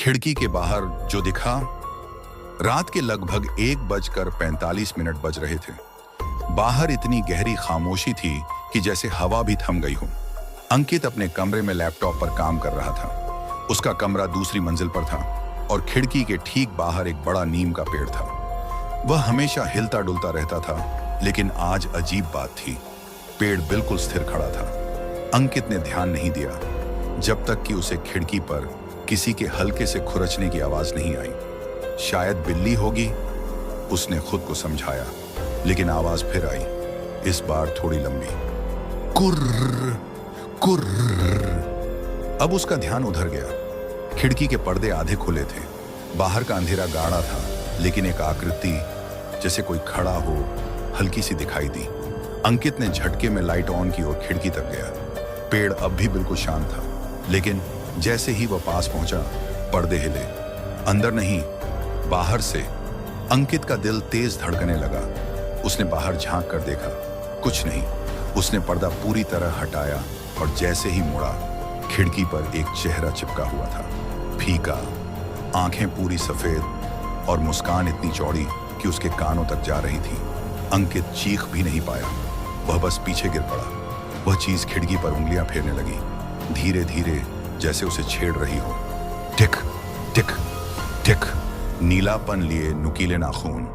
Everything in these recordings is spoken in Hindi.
खिड़की के बाहर जो दिखा, रात के लगभग 1:45 बज रहे थे। बाहर इतनी गहरी खामोशी थी कि जैसे हवा भी थम गई हो। अंकित अपने कमरे में लैपटॉप पर काम कर रहा था। उसका कमरा दूसरी मंजिल पर था और खिड़की के ठीक बाहर एक बड़ा नीम का पेड़ था। वह हमेशा हिलता डुलता रहता था, लेकिन आज अजीब बात थी, पेड़ बिल्कुल स्थिर खड़ा था। अंकित ने ध्यान नहीं दिया जब तक कि उसे खिड़की पर किसी के हल्के से खुरचने की आवाज नहीं आई। शायद बिल्ली होगी, उसने खुद को समझाया, लेकिन आवाज फिर आई, इस बार थोड़ी लंबी, कुर्र कुर्र। अब उसका ध्यान उधर गया। खिड़की के पर्दे आधे खुले थे। बाहर का अंधेरा गाढ़ा था, लेकिन एक आकृति जैसे कोई खड़ा हो हल्की सी दिखाई दी। अंकित ने झटके में लाइट ऑन की और खिड़की तक गया। पेड़ अब भी बिल्कुल शांत था, लेकिन जैसे ही वह पास पहुंचा, पर्दे हिले। अंदर नहीं, बाहर से। अंकित का दिल तेज धड़कने लगा। उसने बाहर झांक कर देखा, कुछ नहीं। उसने पर्दा पूरी तरह हटाया और जैसे ही मुड़ा, खिड़की पर एक चेहरा चिपका हुआ था, फीका, आंखें पूरी सफेद और मुस्कान इतनी चौड़ी कि उसके कानों तक जा रही थी। अंकित चीख भी नहीं पाया, वह बस पीछे गिर पड़ा। वह चीज खिड़की पर उंगलियां फेरने लगी, धीरे धीरे, जैसे उसे छेड़ रही हो। टिक टिक टिक, नीलापन लिए नुकीले नाखून।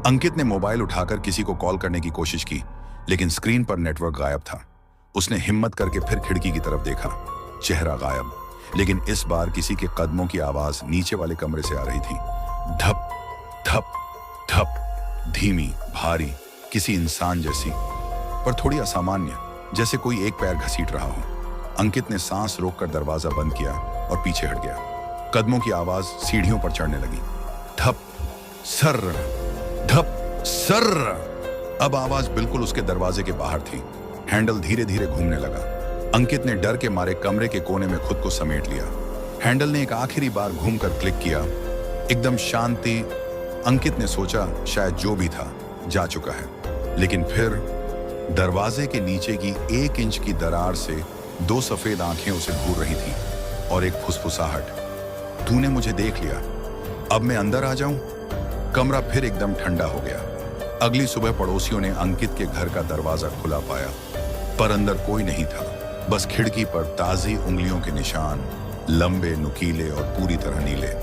अंकित ने मोबाइल उठाकर किसी को कॉल करने की कोशिश की, लेकिन स्क्रीन पर नेटवर्क गायब था। उसने हिम्मत करके फिर खिड़की की तरफ देखा, चेहरा गायब, लेकिन इस बार किसी के कदमों की आवाज नीचे वाले कमरे से आ रही थी। धप धप धप, धीमी, भारी, किसी इंसान जैसी, पर थोड़ी असामान्य, जैसे कोई एक पैर घसीट रहा हो। अंकित ने सांस रोककर दरवाजा बंद किया और पीछे हट गया। कदमों की आवाज सीढ़ियों पर चढ़ने लगी। धप सर्र, धप सर्र। अब आवाज बिल्कुल उसके दरवाजे के बाहर थी। हैंडल धीरे धीरे घूमने लगा। अंकित ने डर के मारे कमरे के कोने में खुद को समेट लिया। हैंडल ने एक आखिरी बार घूमकर क्लिक किया। एकदम शांति। अंकित ने सोचा शायद जो भी था जा चुका है, लेकिन फिर दरवाजे के नीचे की 1 इंच की दरार से 2 सफेद आंखें उसे घूर रही थी और एक फुसफुसाहट, तूने मुझे देख लिया, अब मैं अंदर आ जाऊं? कमरा फिर एकदम ठंडा हो गया। अगली सुबह पड़ोसियों ने अंकित के घर का दरवाजा खुला पाया, पर अंदर कोई नहीं था। बस खिड़की पर ताजी उंगलियों के निशान, लंबे, नुकीले और पूरी तरह नीले।